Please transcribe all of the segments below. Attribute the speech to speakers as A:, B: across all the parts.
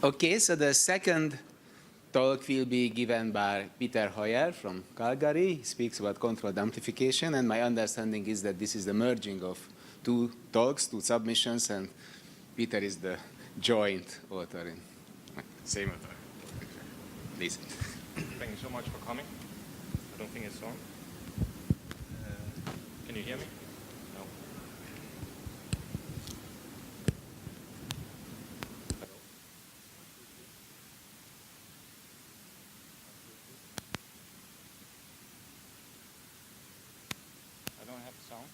A: Okay, so the second talk will be given by Peter Høyer from Calgary. He speaks about controlled amplification, and my understanding is that this is the merging of two talks, two submissions, and Peter is the joint author. Same author. Please.
B: Thank you so much for coming. I don't think it's on. Can you hear me? No. I don't have the sound.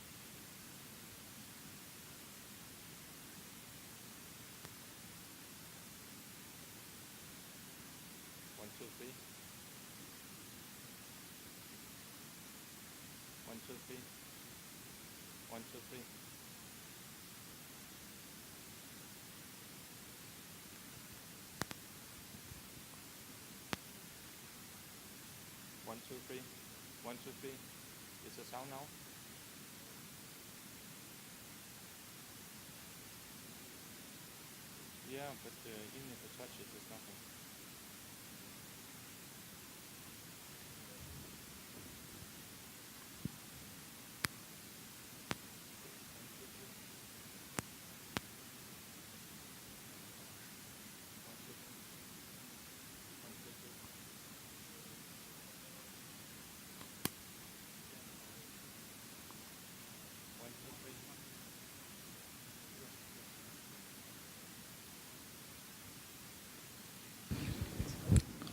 B: One, two, three. 1, 2, 3. 1, 2, 3. One, two, three. 1, 2, 3. Is the sound now? Yeah, but even if I touch it, there's nothing.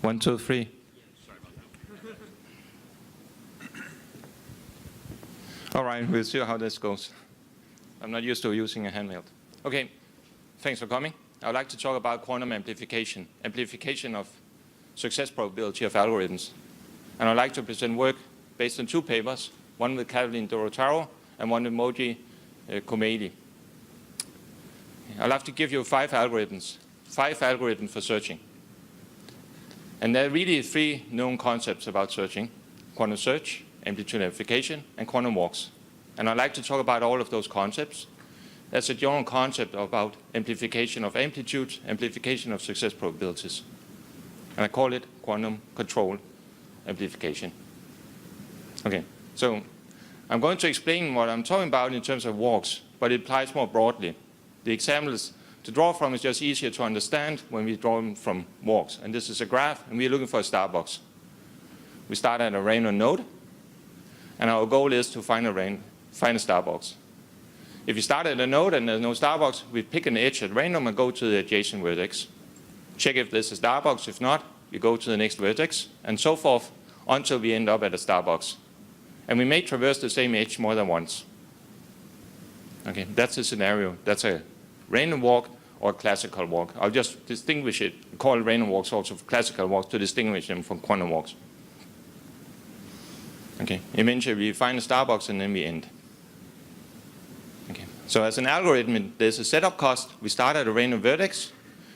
B: One, two, three. All right, we'll see how this goes. I'm not used to using a handheld. Okay, thanks for coming. I would like to talk about quantum amplification, amplification of success probability of algorithms. And I'd like to present work based on two papers, one with Kathleen Dorotaro and one with Moji Komedi. I'd like to give you five algorithms for searching. And there are really three known concepts about searching: quantum search, amplitude amplification, and quantum walks. And I'd like to talk about all of those concepts. There's a general concept about amplification of amplitude, amplification of success probabilities. And I call it quantum controlled amplification. Okay, so I'm going to explain what I'm talking about in terms of walks, but it applies more broadly. The examples to draw from is just easier to understand when we draw them from walks. And this is a graph, and we're looking for a starbox. We start at a random node, and our goal is to find a starbox. If you start at a node and there's no starbox, we pick an edge at random and go to the adjacent vertex. Check if there's a starbox. If not, you go to the next vertex, and so forth until we end up at a starbox. And we may traverse the same edge more than once. Okay, that's the scenario. That's a random walk or classical walk. I'll just distinguish it, call random walks also classical walks to distinguish them from quantum walks. Okay, eventually we find a starbox and then we end. Okay, so as an algorithm, there's a setup cost. We start at a random vertex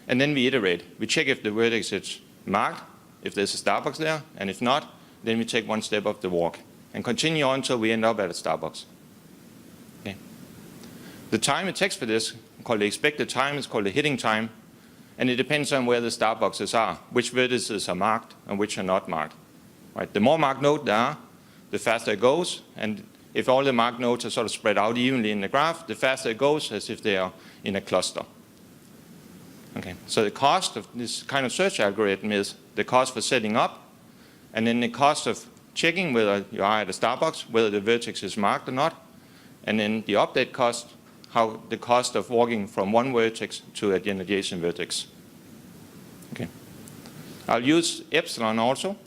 B: and then we iterate. We check if the vertex is marked, if there's a starbox there, and if not, then we take one step up the walk and continue on until we end up at a starbox. Okay. The time it takes for this, called the expected time, is called the hitting time, and it depends on where the starboxes are, which vertices are marked and which are not marked. Right? The more marked nodes there are, the faster it goes, and if all the marked nodes are sort of spread out evenly in the graph, the faster it goes as if they are in a cluster. Okay. So the cost of this kind of search algorithm is the cost for setting up, and then the cost of checking whether you are at a starbox, whether the vertex is marked or not, and then the update cost, how the cost of walking from one vertex to an adjacent vertex. Okay. I'll use epsilon also,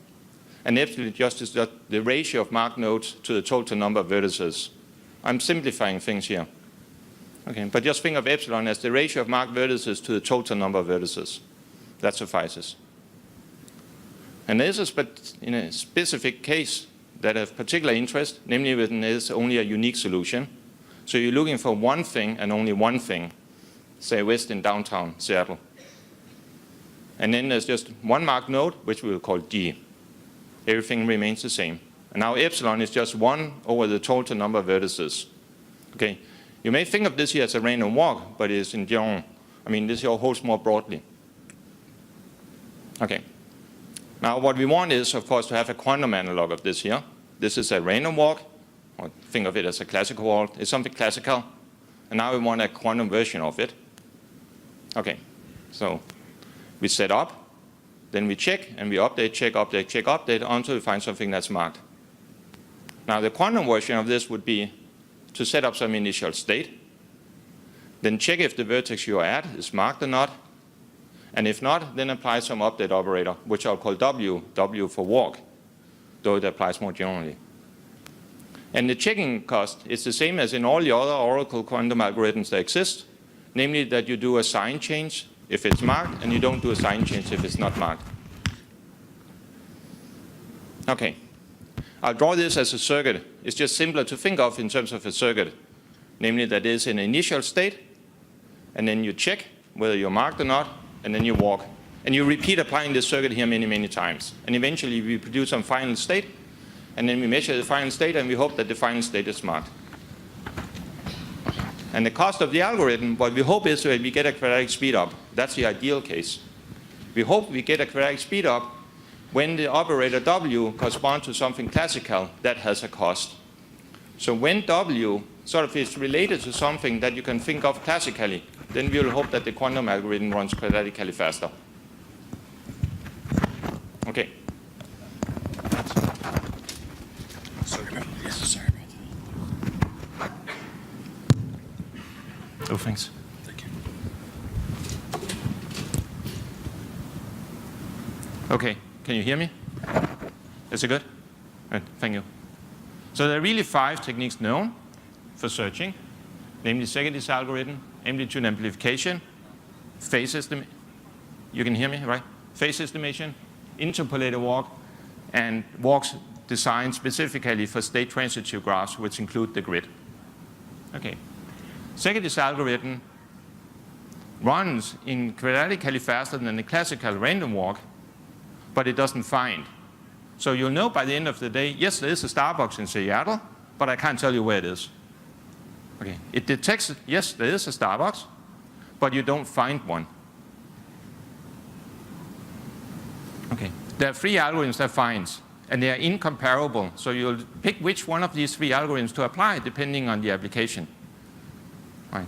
B: and epsilon just is the ratio of marked nodes to the total number of vertices. I'm simplifying things here. Okay, but just think of epsilon as the ratio of marked vertices to the total number of vertices. That suffices. And this is but in a specific case that of particular interest, namely when there's only a unique solution. So you're looking for one thing and only one thing, say west in downtown Seattle. And then there's just one marked node, which we'll call D. Everything remains the same. And now epsilon is just 1 over the total number of vertices. Okay. You may think of this here as a random walk, but it's in general. I mean, this here holds more broadly. Okay. Now what we want is, of course, to have a quantum analog of this here. This is a random walk, or think of it as a classical walk. It's something classical. And now we want a quantum version of it. Okay, so we set up, then we check, and we update, check, update, check, update, until we find something that's marked. Now the quantum version of this would be to set up some initial state, then check if the vertex you are at is marked or not, and if not, then apply some update operator, which I'll call W for walk, though it applies more generally. And the checking cost is the same as in all the other Oracle quantum algorithms that exist, namely that you do a sign change if it's marked, and you don't do a sign change if it's not marked. Okay, I'll draw this as a circuit. It's just simpler to think of in terms of a circuit, namely that is an initial state, and then you check whether you're marked or not, and then you walk. And you repeat applying this circuit here many, many times. And eventually we produce some final state, and then we measure the final state, and we hope that the final state is marked. And the cost of the algorithm, what we hope is that we get a quadratic speed up. That's the ideal case. We hope we get a quadratic speed up when the operator W corresponds to something classical that has a cost. So when W sort of is related to something that you can think of classically, then we will hope that the quantum algorithm runs quadratically faster. Okay. Oh, thanks.
C: Thank you.
B: Okay, can you hear me? Is it good? Good, thank you. So there are really 5 techniques known for searching, namely Segedin's algorithm, amplitude amplification, phase estimation. You can hear me, right? Phase estimation, interpolated walk, and walks designed specifically for state transitive graphs, which include the grid. Okay. Segedin's algorithm runs in quadratically faster than the classical random walk, but it doesn't find. So you'll know by the end of the day, yes, there is a Starbucks in Seattle, but I can't tell you where it is. Okay. It detects, yes, there is a Starbucks, but you don't find one. Okay. There are 3 algorithms that finds, and they are incomparable. So you'll pick which one of these 3 algorithms to apply depending on the application. Right.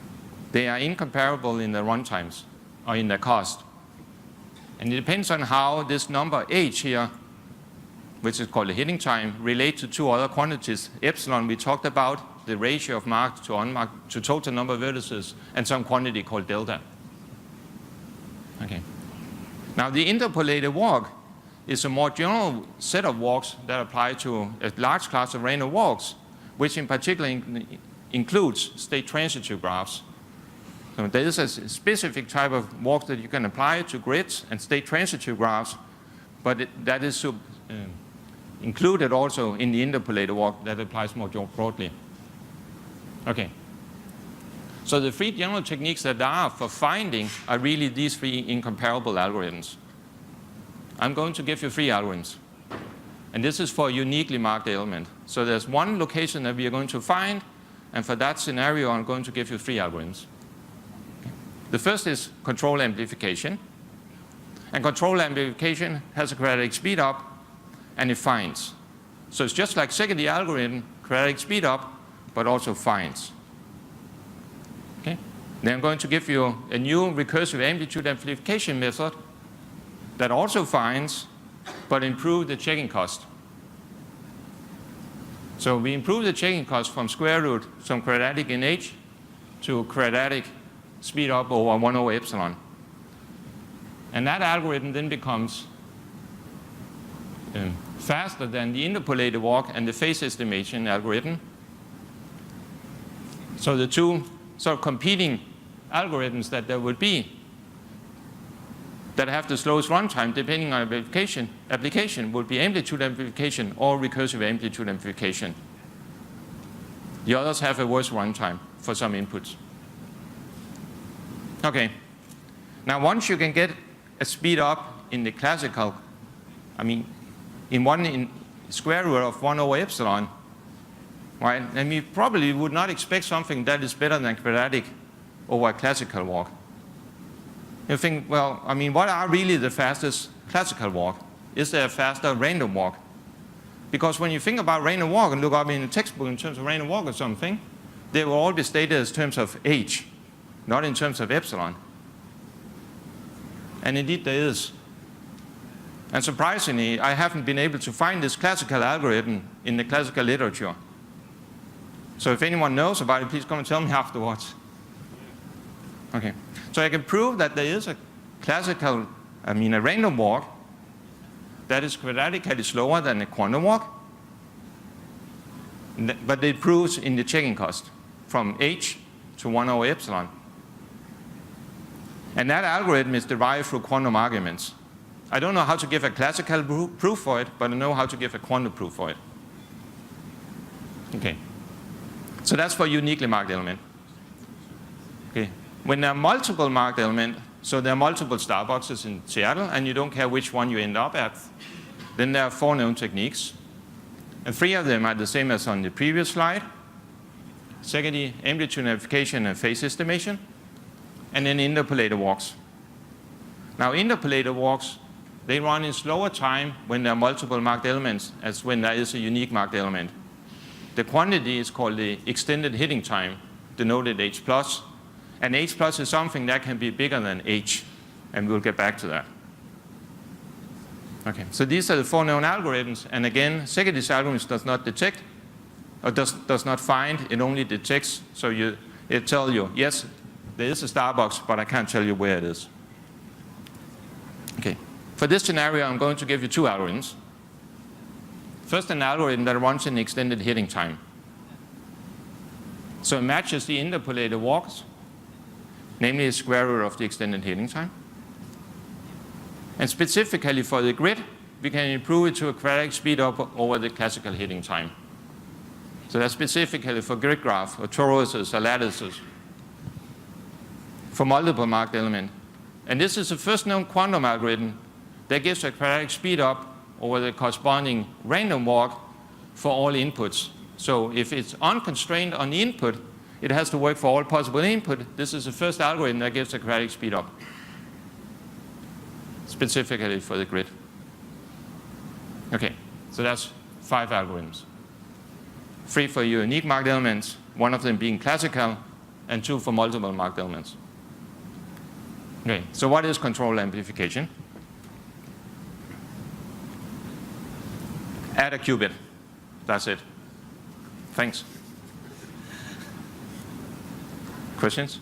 B: They are incomparable in their runtimes or in their cost. And it depends on how this number h here, which is called the hitting time, relate to 2 other quantities. Epsilon we talked about, the ratio of marked to unmarked to total number of vertices, and some quantity called delta. Okay. Now the interpolated walk is a more general set of walks that apply to a large class of random walks, which in particular includes state transitive graphs. So there is a specific type of walk that you can apply to grids and state transitive graphs, but that is included also in the interpolated walk that applies more broadly. Okay. So the 3 general techniques that there are for finding are really these 3 incomparable algorithms. I'm going to give you 3 algorithms. And this is for a uniquely marked element. So there's one location that we are going to find, and for that scenario, I'm going to give you 3 algorithms. The first is control amplification. And control amplification has a quadratic speed up, and it finds. So it's just like Segedin algorithm, quadratic speed up, but also finds. Okay? Then I'm going to give you a new recursive amplitude amplification method that also finds, but improve the checking cost. So we improve the checking cost from square root, some quadratic in h, to quadratic speed up over 1 over epsilon. And that algorithm then becomes faster than the interpolated walk and the phase estimation algorithm. So the 2 sort of competing algorithms that there would be that have the slowest runtime depending on application would be amplitude amplification or recursive amplitude amplification. The others have a worse runtime for some inputs. Okay. Now once you can get a speed up in the classical, in square root of 1 over epsilon, right? And we probably would not expect something that is better than quadratic over a classical walk. You think, well, what are really the fastest classical walk? Is there a faster random walk? Because when you think about random walk and look up in the textbook in terms of random walk or something, they will all be stated as terms of h, not in terms of epsilon. And indeed there is. And surprisingly, I haven't been able to find this classical algorithm in the classical literature. So if anyone knows about it, please come and tell me afterwards. Okay. So I can prove that there is a classical, a random walk that is quadratically slower than a quantum walk. But it proves in the checking cost from h to 1 over epsilon. And that algorithm is derived through quantum arguments. I don't know how to give a classical proof for it, but I know how to give a quantum proof for it. Okay. So that's for uniquely marked element. Okay. When there are multiple marked elements, so there are multiple star boxes in Seattle, and you don't care which one you end up at, then there are 4 known techniques. And 3 of them are the same as on the previous slide. Secondly, amplitude amplification and phase estimation. And then interpolated walks. Now interpolated walks, they run in slower time when there are multiple marked elements as when there is a unique marked element. The quantity is called the extended hitting time, denoted h+. And h+ is something that can be bigger than h. And we'll get back to that. Okay, so these are the 4 known algorithms. And again, Segedy's algorithm does not detect, or does not find, it only detects. So it tells you, yes, there is a star box, but I can't tell you where it is. Okay, for this scenario, I'm going to give you 2 algorithms. First, an algorithm that runs in extended hitting time. So it matches the interpolated walks, namely the square root of the extended hitting time. And specifically for the grid, we can improve it to a quadratic speed up over the classical hitting time. So that's specifically for grid graph, or toruses, or lattices, for multiple marked element. And this is the first known quantum algorithm that gives a quadratic speed up over the corresponding random walk for all inputs. So if it's unconstrained on the input, it has to work for all possible input. This is the first algorithm that gives a quadratic speed up, specifically for the grid. Okay, so that's 5 algorithms. 3 for unique marked elements, 1 of them being classical, and 2 for multiple marked elements. Okay, so what is control amplification? Add a qubit. That's it. Thanks. Questions?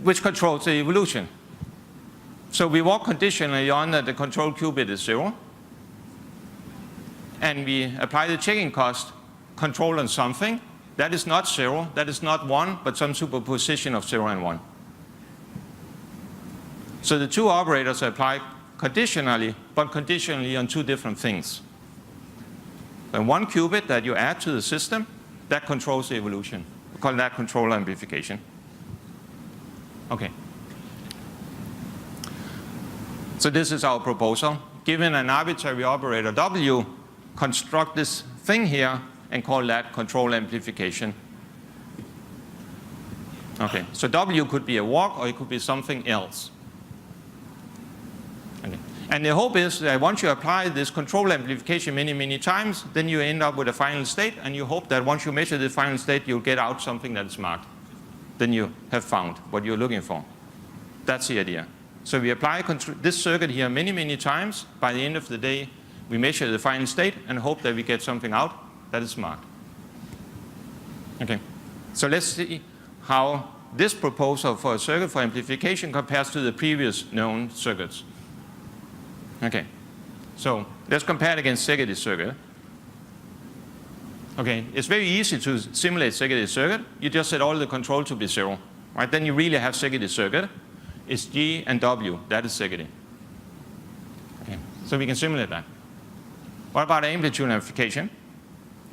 B: Which controls the evolution? So we walk conditionally on that the control qubit is 0. And we apply the checking cost control on something. That is not 0, that is not 1, but some superposition of 0 and 1. So the 2 operators apply conditionally, but conditionally on 2 different things. And 1 qubit that you add to the system, that controls the evolution. We call that control amplification. Okay. So this is our proposal. Given an arbitrary operator W, construct this thing here and call that control amplification. Okay, so W could be a walk or it could be something else. Okay. And the hope is that once you apply this control amplification many, many times, then you end up with a final state, and you hope that once you measure the final state, you'll get out something that's marked. Then you have found what you're looking for. That's the idea. So we apply this circuit here many, many times. By the end of the day, we measure the final state and hope that we get something out that is marked. Okay, so let's see how this proposal for a circuit for amplification compares to the previous known circuits. Okay, so let's compare it against Segedy's circuit. Okay, it's very easy to simulate Segedy's circuit. You just set all the control to be 0, right? Then you really have Segedy's circuit. It's G and W, that is Szegedy. Okay, so we can simulate that. What about amplitude amplification?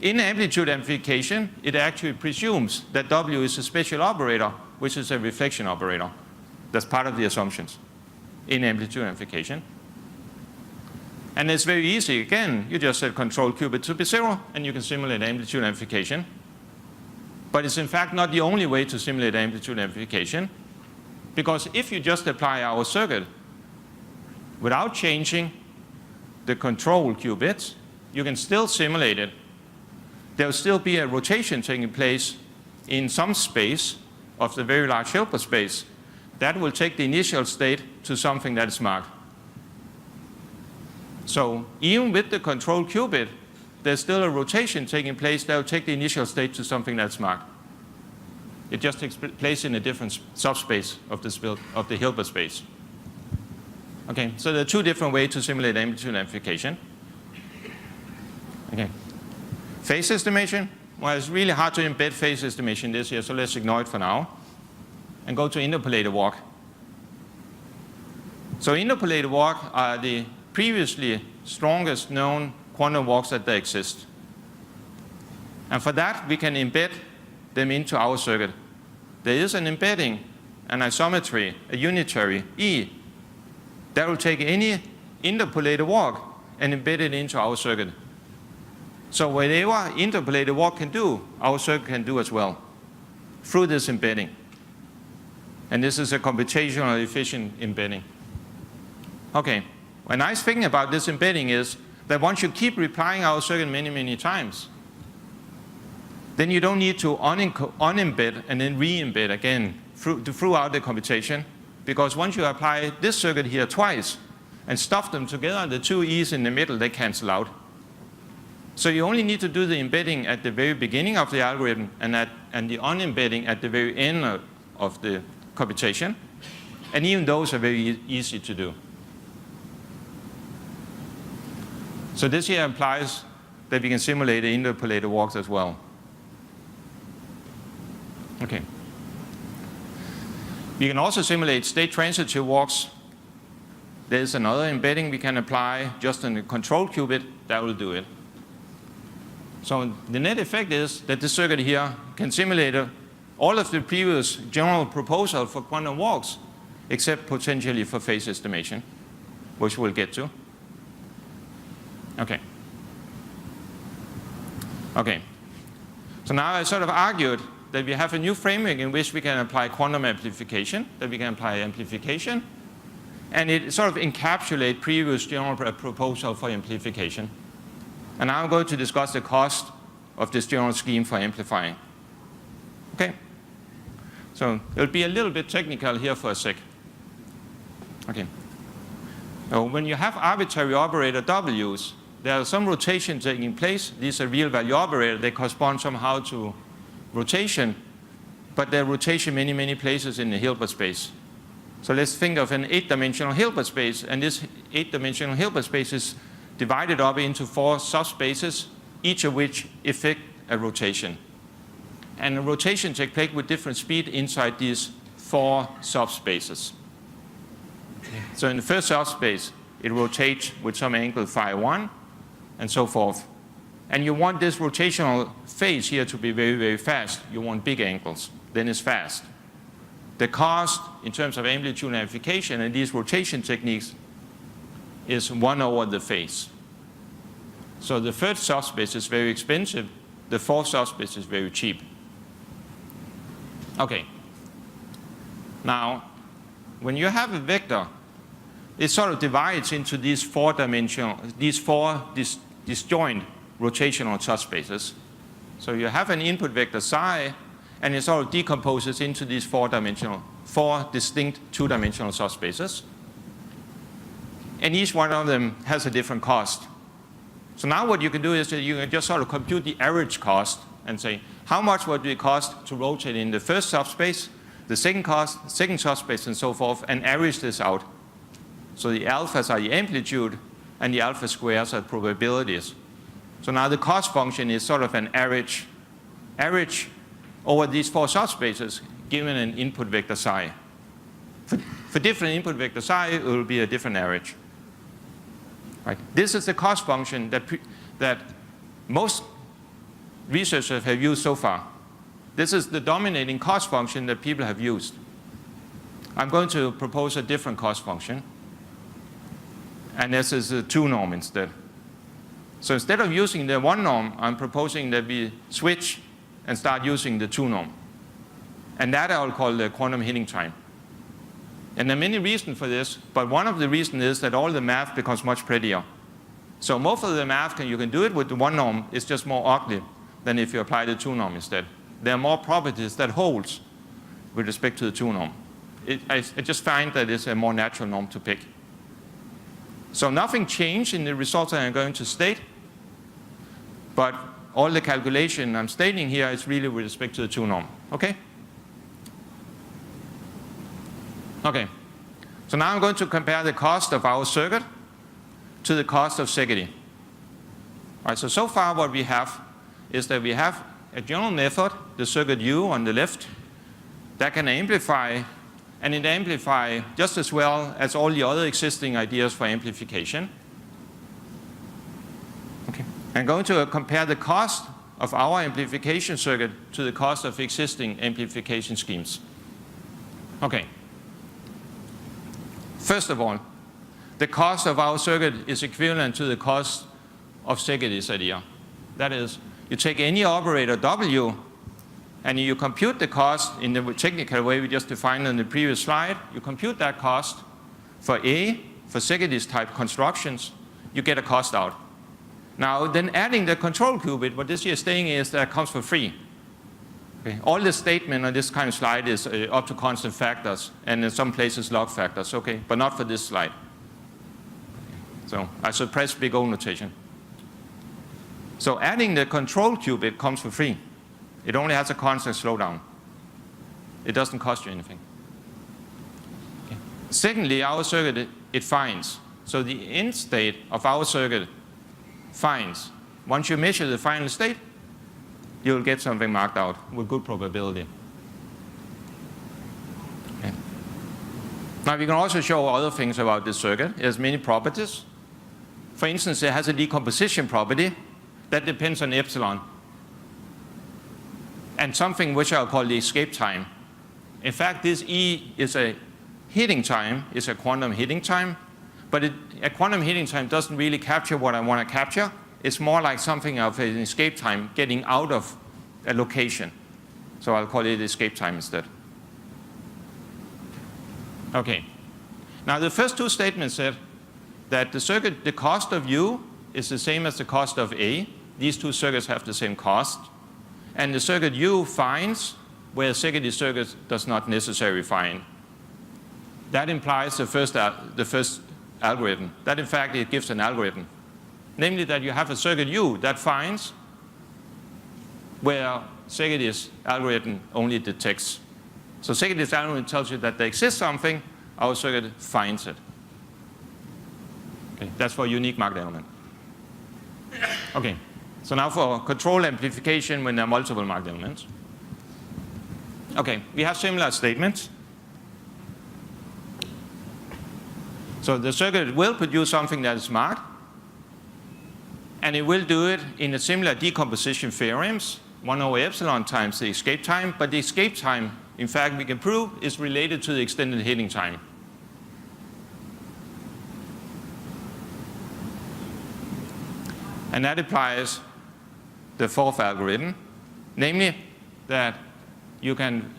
B: In amplitude amplification, it actually presumes that W is a special operator, which is a reflection operator. That's part of the assumptions in amplitude amplification. And it's very easy. Again, you just set control qubit to be 0, and you can simulate amplitude amplification. But it's in fact not the only way to simulate amplitude amplification. Because if you just apply our circuit without changing the control qubits, you can still simulate it. There will still be a rotation taking place in some space of the very large Hilbert space. That will take the initial state to something that is marked. So even with the control qubit, there's still a rotation taking place that will take the initial state to something that's marked. It just takes place in a different subspace of the Hilbert space. Okay, so there are two different ways to simulate amplitude amplification. Okay. Phase estimation. Well, it's really hard to embed phase estimation this year, so let's ignore it for now. And go to interpolated walk. So interpolated walk are the previously strongest known quantum walks that they exist. And for that, we can embed them into our circuit. There is an embedding, an isometry, a unitary, E, that will take any interpolated walk and embed it into our circuit. So whatever interpolated walk can do, our circuit can do as well, through this embedding. And this is a computationally efficient embedding. Okay, a nice thing about this embedding is that once you keep replying our circuit many, many times, then you don't need to unembed and then re-embed again throughout the computation, because once you apply this circuit here twice and stuff them together, the two E's in the middle, they cancel out. So you only need to do the embedding at the very beginning of the algorithm and the unembedding at the very end of the computation. And even those are very easy to do. So this here implies that we can simulate the interpolated walks as well. Okay. We can also simulate state transitive walks. There's another embedding we can apply just in the control qubit that will do it. So the net effect is that this circuit here can simulate all of the previous general proposal for quantum walks, except potentially for phase estimation, which we'll get to. Okay. Okay. So now I sort of argued that we have a new framework in which we can apply quantum amplification, that we can apply amplification, and it sort of encapsulates previous general proposal for amplification. And now I'm going to discuss the cost of this general scheme for amplifying. Okay? So it'll be a little bit technical here for a sec. Okay. So when you have arbitrary operator W's, there are some rotation taking place. These are real value operators. They correspond somehow to rotation, but they're rotation many, many places in the Hilbert space. So let's think of an 8-dimensional Hilbert space, and this 8-dimensional Hilbert space is divided up into 4 subspaces, each of which effect a rotation. And the rotation takes place with different speed inside these 4 subspaces. So in the first subspace, it rotates with some angle phi1 and so forth. And you want this rotational phase here to be very, very fast. You want big angles. Then it's fast. The cost in terms of amplitude amplification and these rotation techniques is 1 over the phase. So the third subspace is very expensive. The fourth subspace is very cheap. Okay. Now, when you have a vector, it sort of divides into these 4 disjoint rotational subspaces. So you have an input vector psi, and it sort of decomposes into these 4 distinct 2-dimensional subspaces. And each one of them has a different cost. So now what you can do is that you can just sort of compute the average cost and say, how much would it cost to rotate in the first subspace, the second subspace, and so forth, and average this out. So the alphas are the amplitude, and the alpha squares are probabilities. So now the cost function is sort of an average over these 4 subspaces given an input vector psi. For different input vector psi, it will be a different average. Right? This is the cost function that most researchers have used so far. This is the dominating cost function that people have used. I'm going to propose a different cost function. And this is a 2 norm instead. So instead of using the 1 norm, I'm proposing that we switch and start using the 2 norm. And that I will call the quantum heating time. And there are many reasons for this, but one of the reasons is that all the math becomes much prettier. So most of the math, you can do it with the 1 norm. It's just more ugly than if you apply the 2 norm instead. There are more properties that holds with respect to the 2 norm. I just find that it's a more natural norm to pick. So nothing changed in the results that I'm going to state, but all the calculation I'm stating here is really with respect to the 2 norm. Okay? Okay. So now I'm going to compare the cost of our circuit to the cost of Szegedy. All right, so far what we have is that we have a general method, the circuit U on the left, that can amplify, and it amplifies just as well as all the other existing ideas for amplification. Okay. I'm going to compare the cost of our amplification circuit to the cost of existing amplification schemes. Okay. First of all, the cost of our circuit is equivalent to the cost of Szegedy's idea. That is, you take any operator W and you compute the cost in the technical way we just defined on the previous slide. You compute that cost for A, for Szegedy's type constructions, you get a cost out. Now, then adding the control qubit, what this here is saying is that it comes for free. Okay. All the statement on this kind of slide is up to constant factors, and in some places log factors, okay, but not for this slide. So I suppress big O notation. So adding the control qubit comes for free. It only has a constant slowdown. It doesn't cost you anything. Okay. Secondly, our circuit, it finds. So the end state of our circuit finds. Once you measure the final state, you'll get something marked out with good probability. Okay. Now we can also show other things about this circuit. It has many properties. For instance, it has a decomposition property that depends on epsilon, and something which I'll call the escape time. In fact, this E is a heating time, is a quantum heating time, but a quantum heating time doesn't really capture what I want to capture. It's more like something of an escape time getting out of a location. So I'll call it escape time instead. Okay. Now the first two statements said that the circuit, the cost of U is the same as the cost of A. These two circuits have the same cost. And the circuit U finds where Szegedy circuit does not necessarily find. That implies the first algorithm. That in fact it gives an algorithm. Namely that you have a circuit U that finds where Szegedy's algorithm only detects. So Szegedy's algorithm tells you that there exists something, our circuit finds it. Okay, that's for a unique marked element. Okay, so now for control amplification when there are multiple marked elements. Okay, we have similar statements. So the circuit will produce something that is marked, and it will do it in a similar decomposition theorems, 1 over epsilon times the escape time, but the escape time, in fact, we can prove is related to the extended heating time. And that applies the fourth algorithm, namely that you can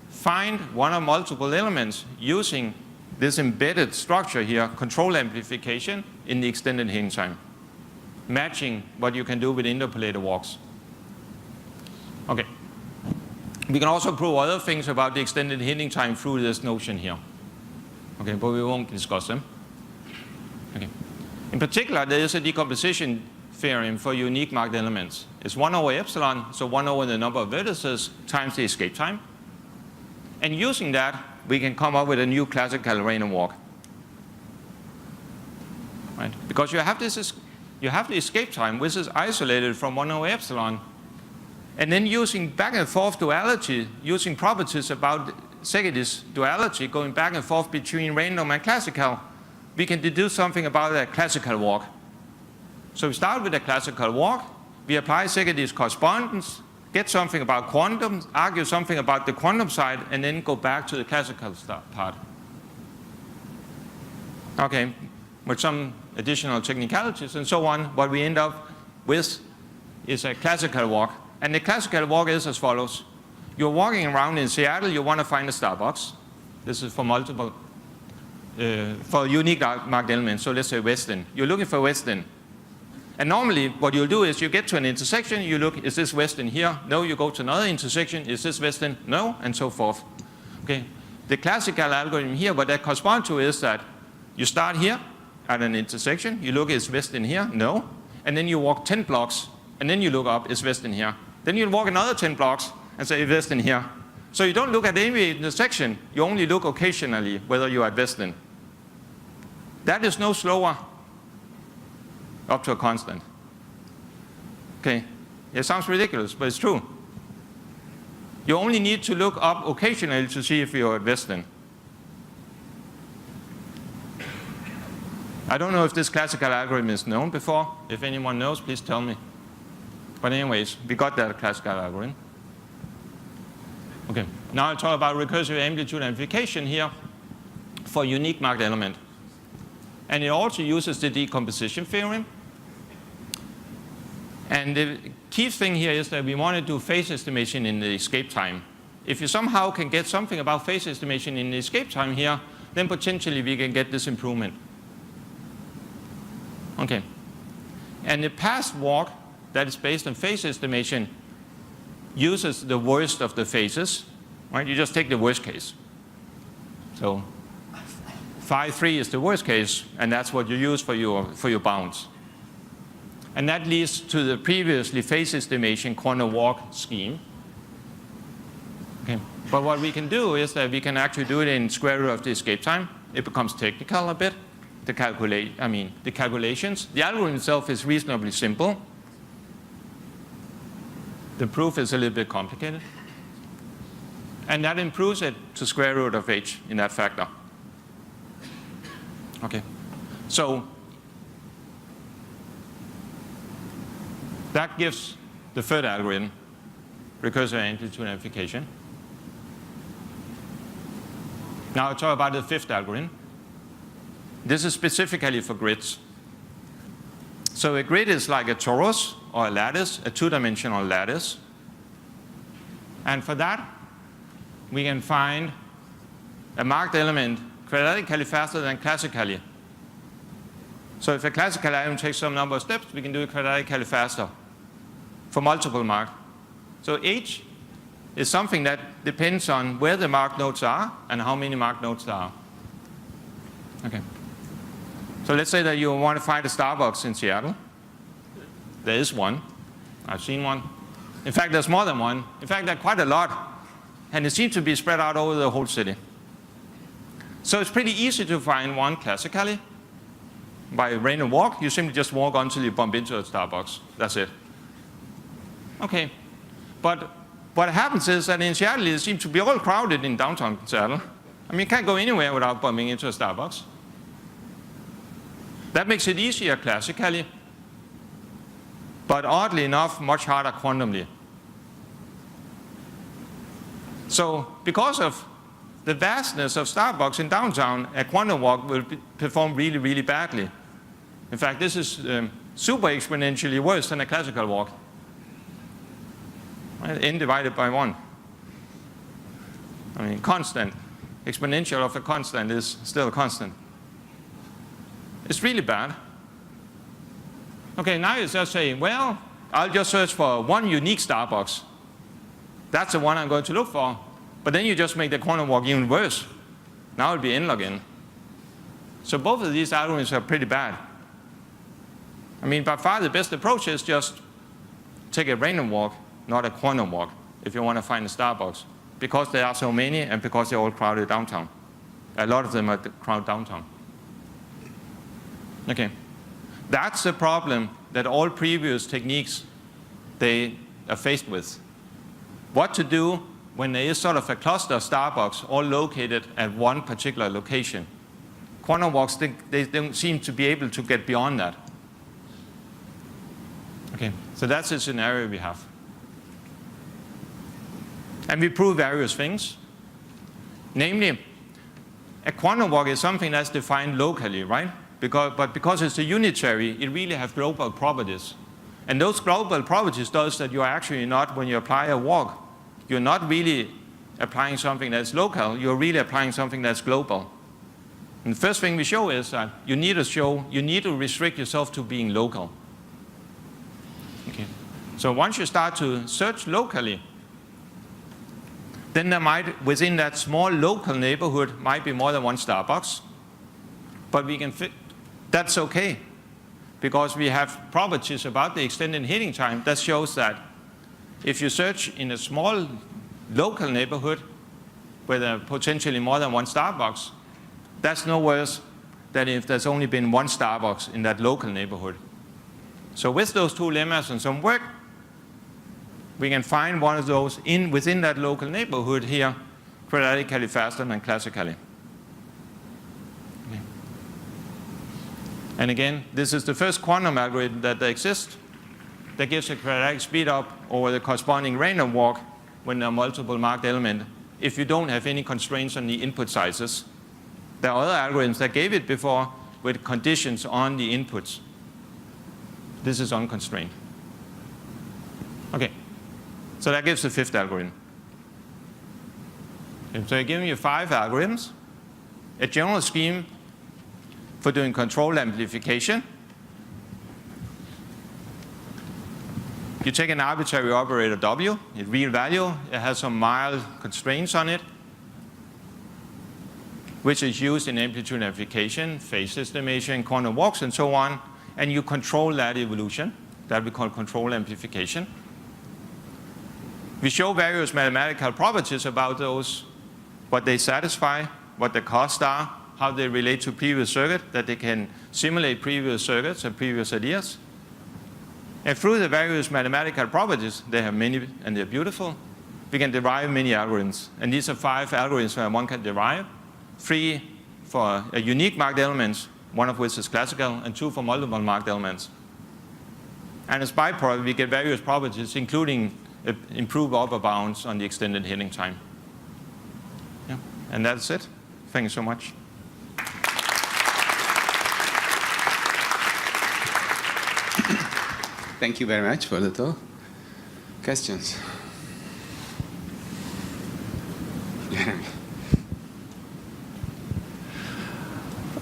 B: find one or multiple elements using this embedded structure here, control amplification, in the extended heating time, matching what you can do with interpolator walks. Okay. We can also prove other things about the extended heating time through this notion here. Okay, but we won't discuss them. Okay. In particular, there is a decomposition theorem for unique marked elements. It's 1 over epsilon, so 1 over the number of vertices times the escape time. And using that, we can come up with a new classical random walk. Right? Because you have the escape time, which is isolated from 1 over epsilon. And then using back and forth duality, using properties about Szegedy's duality, going back and forth between random and classical, we can deduce something about a classical walk. So we start with a classical walk, we apply Szegedy's correspondence, get something about quantum, argue something about the quantum side, and then go back to the classical part. Okay, with some additional technicalities and so on, what we end up with is a classical walk. And the classical walk is as follows. You're walking around in Seattle, you want to find a Starbucks. This is for multiple for a unique marked element. So let's say Western. You're looking for Western. And normally what you'll do is you get to an intersection, you look, is this Western here? No, you go to another intersection, is this Western? No, and so forth. Okay. The classical algorithm here, what that corresponds to is that you start here at an intersection, you look, is Western here? No. And then you walk 10 blocks, and then you look up, is Western here? Then you walk another 10 blocks and say, is Western here? So you don't look at every intersection, you only look occasionally whether you are at Western. That is no slower up to a constant. Okay, it sounds ridiculous, but it's true. You only need to look up occasionally to see if you're at Western. I don't know if this classical algorithm is known before. If anyone knows, please tell me. But anyways, we got that classical algorithm. Okay, now I'll talk about recursive amplitude amplification here for unique marked element. And it also uses the decomposition theorem. And the key thing here is that we want to do phase estimation in the escape time. If you somehow can get something about phase estimation in the escape time here, then potentially we can get this improvement. Okay. And the past walk that is based on phase estimation uses the worst of the phases. Right? You just take the worst case. So phi 3 is the worst case, and that's what you use for your bounds. And that leads to the previously phase estimation corner walk scheme. Okay. But what we can do is that we can actually do it in square root of the escape time. It becomes technical a bit, the calculations. The algorithm itself is reasonably simple. The proof is a little bit complicated. And that improves it to square root of h in that factor. Okay. So that gives the third algorithm, recursive amplitude amplification. Now I'll talk about the fifth algorithm. This is specifically for grids. So a grid is like a torus or a lattice, a two-dimensional lattice. And for that, we can find a marked element quadratically faster than classically. So if a classical item takes some number of steps, we can do it quadratically faster for multiple marks. So h is something that depends on where the marked nodes are and how many marked nodes there are. Okay. So let's say that you want to find a Starbucks in Seattle. There is one. I've seen one. In fact, there's more than one. In fact, there are quite a lot. And it seems to be spread out over the whole city. So it's pretty easy to find one classically. By a random walk, you simply just walk until you bump into a Starbucks. That's it. Okay. But what happens is that in Seattle, it seems to be all crowded in downtown Seattle. I mean, you can't go anywhere without bumping into a Starbucks. That makes it easier classically, but oddly enough, much harder quantumly. So because of the vastness of Starbucks in downtown, a quantum walk will perform really, really badly. In fact, this is super exponentially worse than a classical walk. Right? N divided by 1. I mean, constant. Exponential of a constant is still a constant. It's really bad. Okay, now you're just saying, well, I'll just search for one unique Starbucks. That's the one I'm going to look for. But then you just make the quantum walk even worse. Now it'll be n log n. So both of these algorithms are pretty bad. I mean, by far the best approach is just take a random walk, not a quantum walk, if you want to find a Starbucks. Because there are so many and because they're all crowded downtown. A lot of them are crowded downtown. Okay. That's the problem that all previous techniques they are faced with. What to do when there is sort of a cluster of Starbucks all located at one particular location. Quantum walks, they don't seem to be able to get beyond that. Okay, so that's the scenario we have. And we prove various things. Namely, a quantum walk is something that's defined locally, right? But because it's a unitary, it really has global properties. And those global properties does that you are actually not, when you apply a walk, you're not really applying something that's local, you're really applying something that's global. And the first thing we show is that you need to restrict yourself to being local. Okay. So once you start to search locally, then there might, within that small local neighborhood, might be more than one Starbucks. But we can that's okay, because we have properties about the extended heating time that shows that if you search in a small local neighborhood where there are potentially more than one Starbucks, that's no worse than if there's only been one Starbucks in that local neighborhood. So with those two lemmas and some work, we can find one of those within that local neighborhood here quadratically faster than classically. Okay. And again, this is the first quantum algorithm that exists that gives a quadratic speed up over the corresponding random walk when there are multiple marked elements if you don't have any constraints on the input sizes. There are other algorithms that gave it before with conditions on the inputs. This is unconstrained. Okay, so that gives the fifth algorithm. Okay, so I'm giving you 5 algorithms, a general scheme for doing controlled amplification. You take an arbitrary operator W, a real value, it has some mild constraints on it, which is used in amplitude amplification, phase estimation, quantum walks, and so on, and you control that evolution. That we call control amplification. We show various mathematical properties about those, what they satisfy, what the costs are, how they relate to previous circuit, that they can simulate previous circuits and previous ideas. And through the various mathematical properties, they have many and they're beautiful, we can derive many algorithms. And these are 5 algorithms where one can derive. 3 for unique marked elements, one of which is classical, and 2 for multiple marked elements. And as byproduct, we get various properties, including improved upper bounds on the extended heating time. Yeah. And that's it. Thank you so much.
A: Thank you very much for the talk. Questions? Jeremy.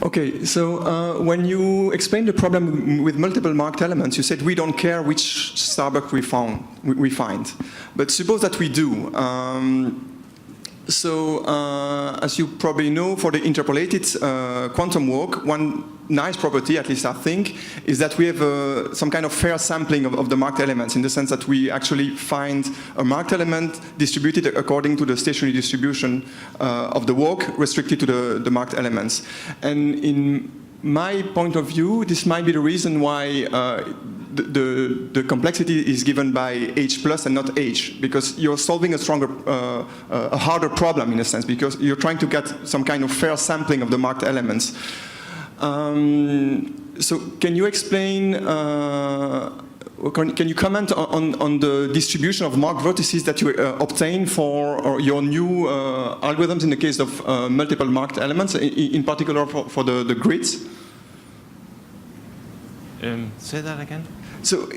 C: Okay, so when you explained the problem with multiple marked elements, you said we don't care which Starbucks we find. But suppose that we do. As you probably know, for the interpolated quantum walk, one nice property, at least I think, is that we have some kind of fair sampling of the marked elements, in the sense that we actually find a marked element distributed according to the stationary distribution of the walk, restricted to the marked elements. And in my point of view, this might be the reason why the complexity is given by H plus and not H, because you're solving a harder problem in a sense, because you're trying to get some kind of fair sampling of the marked elements. So can you explain, can you comment on the distribution of marked vertices that you obtain for your new algorithms in the case of multiple marked elements, in particular for the grids?
B: Say that again?
C: So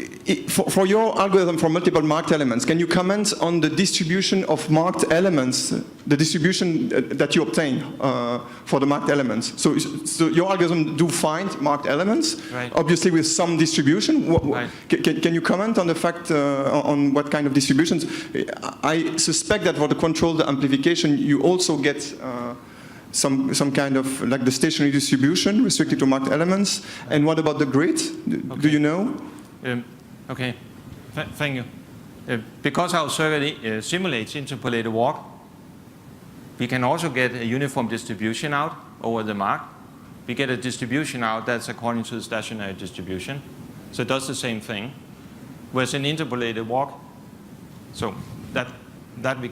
C: for your algorithm for multiple marked elements, can you comment on the distribution of marked elements, the distribution that you obtain for the marked elements? So your algorithm do find marked elements, right, obviously with some distribution. Right. Can you comment on the fact, on what kind of distributions? I suspect that for the controlled amplification, you also get some kind of, like the stationary distribution restricted to marked elements. And what about the grid? Okay. Do you know?
B: Okay, thank you. Because our circuit simulates interpolated walk, we can also get a uniform distribution out over the mark. We get a distribution out that's according to the stationary distribution. So it does the same thing. Whereas an interpolated walk, so that we,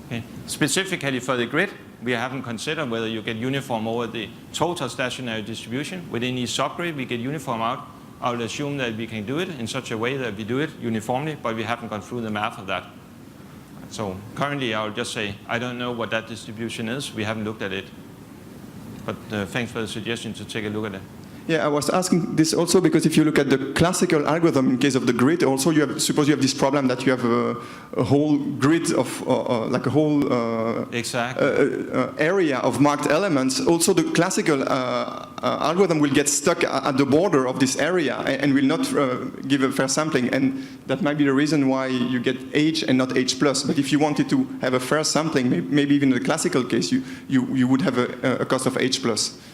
B: okay. Specifically for the grid, we haven't considered whether you get uniform over the total stationary distribution. Within each subgrid, we get uniform out. I would assume that we can do it in such a way that we do it uniformly, but we haven't gone through the math of that. So currently, I would just say, I don't know what that distribution is. We haven't looked at it. But thanks for the suggestion to take a look at it.
C: Yeah, I was asking this also because if you look at the classical algorithm in case of the grid, also suppose you have this problem that you have a whole grid of, like a whole
B: Exactly.
C: area of marked elements. Also the classical algorithm will get stuck at the border of this area and will not give a fair sampling. And that might be the reason why you get H and not H+. But if you wanted to have a fair sampling, maybe even in the classical case, you would have a cost of H+.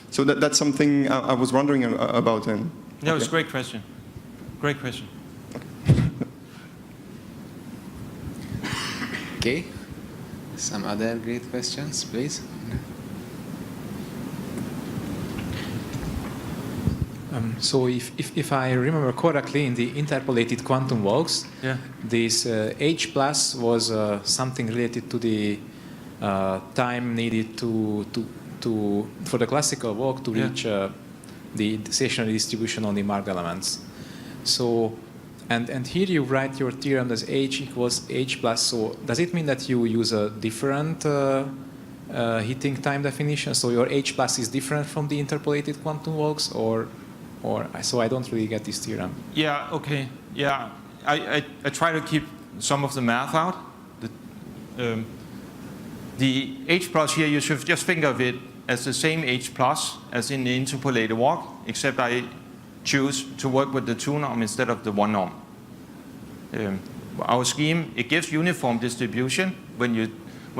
C: So that's something I was wondering about. And
B: That was a great question. Great question.
A: Okay. Some other great questions, please.
D: So if I remember correctly, in the interpolated quantum walks,
B: Yeah.
D: this H plus was something related to the time needed for the classical walk to reach the stationary distribution on the marked elements. So, and here you write your theorem as H equals H plus. So does it mean that you use a different heating time definition? So your H plus is different from the interpolated quantum walks, or so I don't really get this theorem.
B: Yeah, okay. Yeah, I try to keep some of the math out. The H plus here, you should just think of it as the same H plus as in the interpolated walk, except I choose to work with the 2 norm instead of the 1 norm. Our scheme, it gives uniform distribution when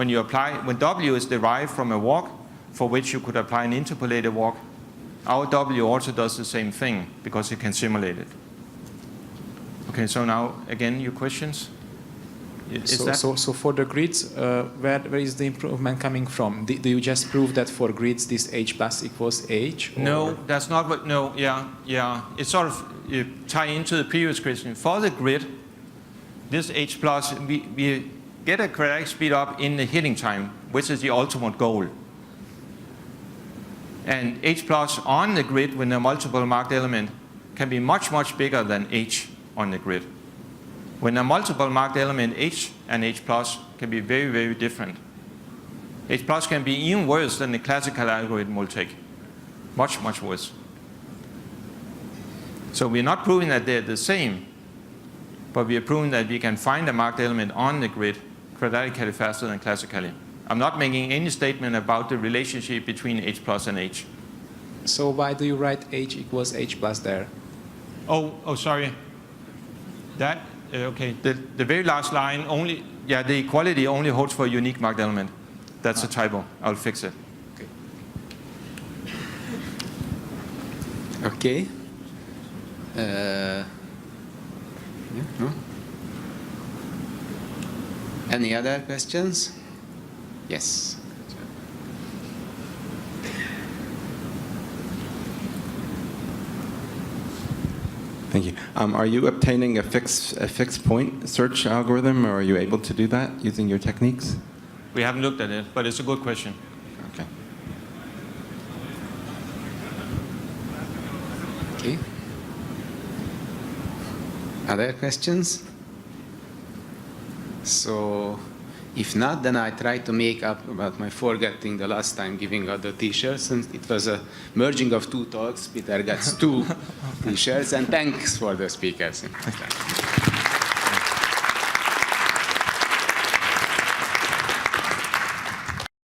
B: you apply, when W is derived from a walk for which you could apply an interpolated walk. Our W also does the same thing because it can simulate it. Okay, so now again, your questions?
D: So for the grids, where is the improvement coming from? Do you just prove that for grids this H plus equals H? Or?
B: No, that's not what, no, yeah. It's sort of tie into the previous question. For the grid, this H plus, we get a quadratic speed up in the heating time, which is the ultimate goal. And H plus on the grid with a multiple marked element can be much, much bigger than H on the grid. When a multiple marked element H and H plus can be very, very different. H plus can be even worse than the classical algorithm will take. Much, much worse. So we're not proving that they're the same, but we are proving that we can find a marked element on the grid quadratically faster than classically. I'm not making any statement about the relationship between H plus and H.
D: So why do you write H equals H plus there?
B: Oh, sorry. That, okay, the very last line only, yeah, the equality only holds for a unique marked element. That's a typo. I'll fix it.
A: Okay. Yeah, no? Any other questions? Yes.
E: Thank you. Are you obtaining a fixed point search algorithm, or are you able to do that using your techniques?
B: We haven't looked at it, but it's a good question.
E: Okay.
A: Okay. Other questions? So, if not, then I try to make up about my forgetting the last time giving out the T-shirts. And it was a merging of 2 talks. Peter gets 2 T-shirts, and thanks for the speakers.